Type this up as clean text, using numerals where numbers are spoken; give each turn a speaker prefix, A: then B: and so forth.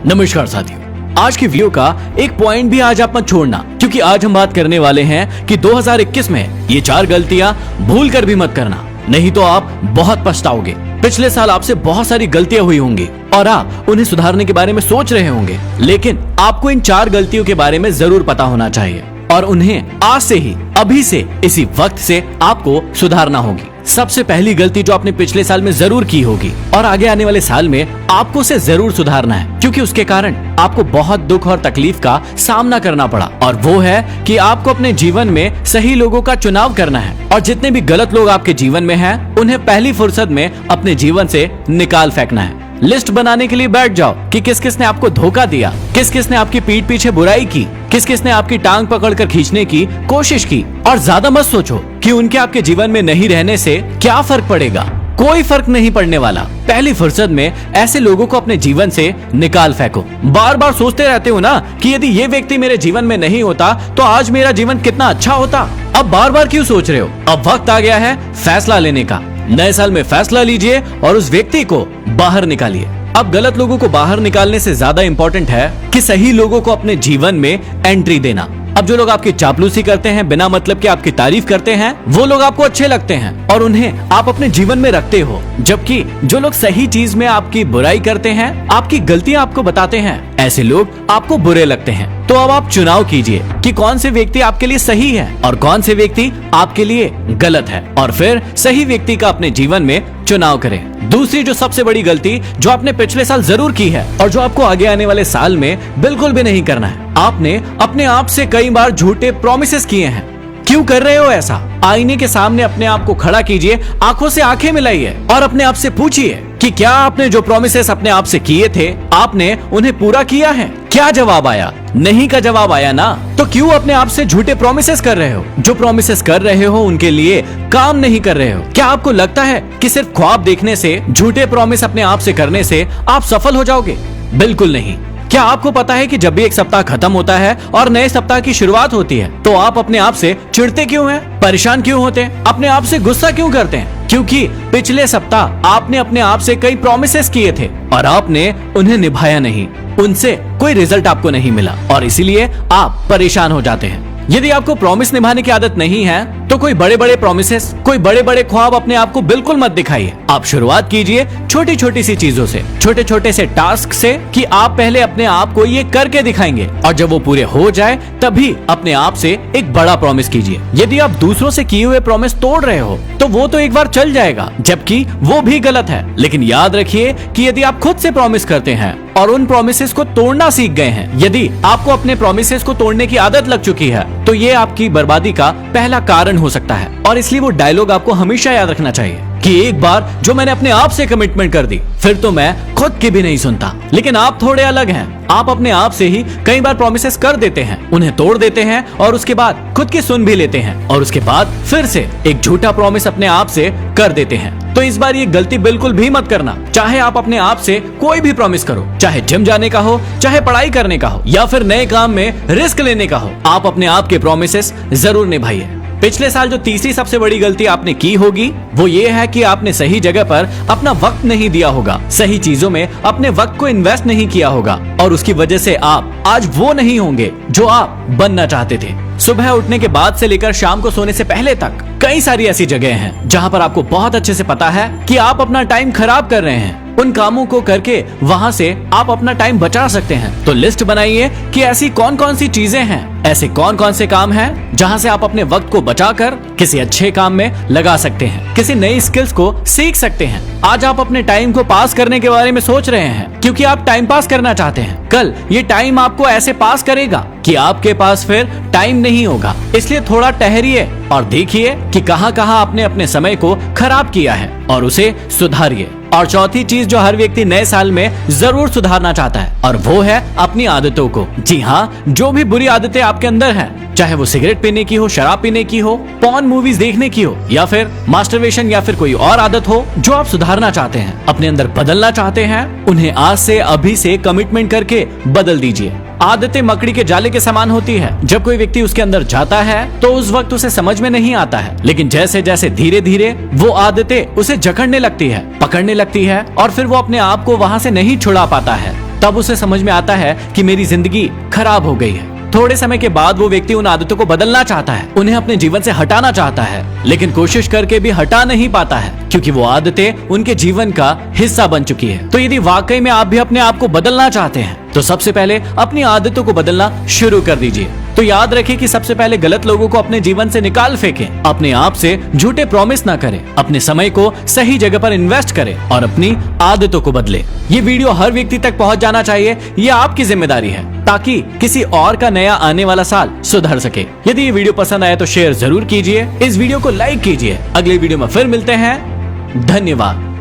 A: नमस्कार साथियों, आज की वीडियो का एक पॉइंट भी आज आप मत छोड़ना, क्योंकि आज हम बात करने वाले हैं कि 2021 में ये 4 गलतियां भूल कर भी मत करना, नहीं तो आप बहुत पछताओगे। पिछले साल आपसे बहुत सारी गलतियां हुई होंगी और आप उन्हें सुधारने के बारे में सोच रहे होंगे, लेकिन आपको इन 4 गलतियों के बारे में जरूर पता होना चाहिए और उन्हें आज से ही, अभी से, इसी वक्त से आपको सुधारना होगी। सबसे पहली गलती जो आपने पिछले साल में जरूर की होगी और आगे आने वाले साल में आपको उसे जरूर सुधारना है, क्योंकि उसके कारण आपको बहुत दुख और तकलीफ का सामना करना पड़ा, और वो है कि आपको अपने जीवन में सही लोगों का चुनाव करना है और जितने भी गलत लोग आपके जीवन में हैं, उन्हें पहली फुर्सत में अपने जीवन से निकाल फेंकना है। लिस्ट बनाने के लिए बैठ जाओ कि किस किस ने आपको धोखा दिया, किस किस ने आपकी पीठ पीछे बुराई की, किस किस ने आपकी टांग पकड़कर खींचने की कोशिश की। और ज्यादा मत सोचो कि उनके आपके जीवन में नहीं रहने से क्या फर्क पड़ेगा, कोई फर्क नहीं पड़ने वाला। पहली फुर्सत में ऐसे लोगों को अपने जीवन से निकाल फेंको। बार बार सोचते रहते हो ना कि यदि ये व्यक्ति मेरे जीवन में नहीं होता तो आज मेरा जीवन कितना अच्छा होता। अब बार बार क्यों सोच रहे हो? अब वक्त आ गया है फैसला लेने का। नए साल में फैसला लीजिए और उस व्यक्ति को बाहर निकालिए। अब गलत लोगों को बाहर निकालने से ज्यादा इंपॉर्टेंट है कि सही लोगों को अपने जीवन में एंट्री देना। अब जो लोग आपकी चापलूसी करते हैं, बिना मतलब के आपकी तारीफ करते हैं, वो लोग आपको अच्छे लगते हैं और उन्हें आप अपने जीवन में रखते हो, जबकि जो लोग सही चीज में आपकी बुराई करते हैं, आपकी गलतियां आपको बताते हैं, ऐसे लोग आपको बुरे लगते हैं। तो अब आप चुनाव कीजिए कि कौन से व्यक्ति आपके लिए सही है और कौन से व्यक्ति आपके लिए गलत है, और फिर सही व्यक्ति का अपने जीवन में चुनाव करें। दूसरी जो सबसे बड़ी गलती जो आपने पिछले साल जरूर की है और जो आपको आगे आने वाले साल में बिल्कुल भी नहीं करना है, आपने अपने आप से कई बार झूठे प्रॉमिसेस किए हैं। क्यों कर रहे हो ऐसा? आईने के सामने अपने आप को खड़ा कीजिए, आंखों से आंखें मिलाइए और अपने आप से पूछिए कि क्या आपने जो प्रॉमिसेस अपने आप से किए थे, आपने उन्हें पूरा किया है? क्या जवाब आया? नहीं का जवाब आया ना? तो क्यों अपने आप से झूठे प्रॉमिसेस कर रहे हो? जो प्रॉमिसेस कर रहे हो उनके लिए काम नहीं कर रहे हो। क्या आपको लगता है कि सिर्फ ख्वाब देखने से, झूठे प्रॉमिस अपने आप से करने से आप सफल हो जाओगे? बिल्कुल नहीं। क्या आपको पता है कि जब भी एक सप्ताह खत्म होता है और नए सप्ताह की शुरुआत होती है तो आप अपने आप से चिढ़ते क्यों हैं? परेशान क्यों होते हैं? अपने आप से गुस्सा क्यों करते हैं? क्योंकि पिछले सप्ताह आपने अपने आप से कई प्रॉमिसेस किए थे और आपने उन्हें निभाया नहीं, उनसे कोई रिजल्ट आपको नहीं मिला और इसीलिए आप परेशान हो जाते हैं। यदि आपको प्रॉमिस निभाने की आदत नहीं है तो कोई बड़े बड़े प्रॉमिसेस, कोई बड़े बड़े ख्वाब अपने आप को बिल्कुल मत दिखाइए। आप शुरुआत कीजिए छोटी छोटी सी चीजों से, छोटे छोटे से टास्क से, कि आप पहले अपने आप को ये करके दिखाएंगे और जब वो पूरे हो जाए तभी अपने आप से एक बड़ा प्रॉमिस कीजिए। यदि आप दूसरों से किए हुए प्रॉमिस तोड़ रहे हो तो वो तो एक बार चल जाएगा, जबकि वो भी गलत है। लेकिन याद रखिए कि यदि आप खुद से प्रॉमिस करते हैं और उन प्रॉमिसेस को तोड़ना सीख गए हैं, यदि आपको अपने प्रॉमिसेस को तोड़ने की आदत लग चुकी है, तो ये आपकी बर्बादी का पहला कारण हो सकता है। और इसलिए वो डायलॉग आपको हमेशा याद रखना चाहिए कि एक बार जो मैंने अपने आप से कमिटमेंट कर दी, फिर तो मैं खुद की भी नहीं सुनता। लेकिन आप थोड़े अलग हैं। आप अपने आप से ही कई बार प्रॉमिसेस कर देते हैं, उन्हें तोड़ देते हैं और उसके बाद खुद की सुन भी लेते हैं और उसके बाद फिर से एक झूठा प्रॉमिस अपने आप से कर देते हैं। तो इस बार ये गलती बिल्कुल भी मत करना। चाहे आप अपने आप से कोई भी प्रॉमिस करो, चाहे जिम जाने का हो, चाहे पढ़ाई करने का हो, या फिर नए काम में रिस्क लेने का हो, आप अपने आप के प्रॉमिसेस जरूर निभाइए। पिछले साल जो तीसरी सबसे बड़ी गलती आपने की होगी वो ये है कि आपने सही जगह पर अपना वक्त नहीं दिया होगा, सही चीजों में अपने वक्त को इन्वेस्ट नहीं किया होगा और उसकी वजह से आप आज वो नहीं होंगे जो आप बनना चाहते थे। सुबह उठने के बाद से लेकर शाम को सोने से पहले तक कई सारी ऐसी जगह हैं जहां पर आपको बहुत अच्छे से पता है कि आप अपना टाइम खराब कर रहे हैं। उन कामों को करके वहां से आप अपना टाइम बचा सकते हैं। तो लिस्ट बनाइए कि ऐसी कौन कौन सी चीजें हैं, ऐसे कौन कौन से काम हैं जहां से आप अपने वक्त को बचाकर किसी अच्छे काम में लगा सकते हैं, किसी नई स्किल्स को सीख सकते हैं। आज आप अपने टाइम को पास करने के बारे में सोच रहे हैं क्योंकि आप टाइम पास करना चाहते हैं। कल ये टाइम आपको ऐसे पास करेगा कि आपके पास फिर टाइम नहीं होगा। इसलिए थोड़ा ठहरिए और देखिए कि कहां कहां आपने अपने समय को खराब किया है और उसे सुधारिए। और चौथी चीज जो हर व्यक्ति नए साल में जरूर सुधारना चाहता है और वो है अपनी आदतों को। जी हाँ, जो भी बुरी आदतें आपके अंदर हैं, चाहे वो सिगरेट पीने की हो, शराब पीने की हो, पॉर्न मूवीज देखने की हो, या फिर मास्टरबेशन, या फिर कोई और आदत हो जो आप सुधारना चाहते हैं, अपने अंदर बदलना चाहते हैं, उन्हें आज से, अभी से कमिटमेंट करके बदल दीजिए। आदतें मकड़ी के जाले के समान होती है। जब कोई व्यक्ति उसके अंदर जाता है तो उस वक्त उसे समझ में नहीं आता है, लेकिन जैसे जैसे धीरे धीरे वो आदतें उसे जकड़ने लगती है, पकड़ने लगती है और फिर वो अपने आप को वहां से नहीं छुड़ा पाता है। तब उसे समझ में आता है कि मेरी जिंदगी खराब हो गई है। थोड़े समय के बाद वो व्यक्ति उन आदतों को बदलना चाहता है, उन्हें अपने जीवन से हटाना चाहता है, लेकिन कोशिश करके भी हटा नहीं पाता है क्योंकि वो आदतें उनके जीवन का हिस्सा बन चुकी है। तो यदि वाकई में आप भी अपने आप को बदलना चाहते हैं तो सबसे पहले अपनी आदतों को बदलना शुरू कर दीजिए। तो याद रखें कि सबसे पहले गलत लोगों को अपने जीवन से निकाल फेंकें, अपने आप से झूठे प्रॉमिस ना करें, अपने समय को सही जगह पर इन्वेस्ट करें और अपनी आदतों को बदलें। ये वीडियो हर व्यक्ति तक पहुंच जाना चाहिए, ये आपकी जिम्मेदारी है ताकि किसी और का नया आने वाला साल सुधर सके। यदि ये वीडियो पसंद आया तो शेयर जरूर कीजिए, इस वीडियो को लाइक कीजिए। अगले वीडियो में फिर मिलते हैं। धन्यवाद।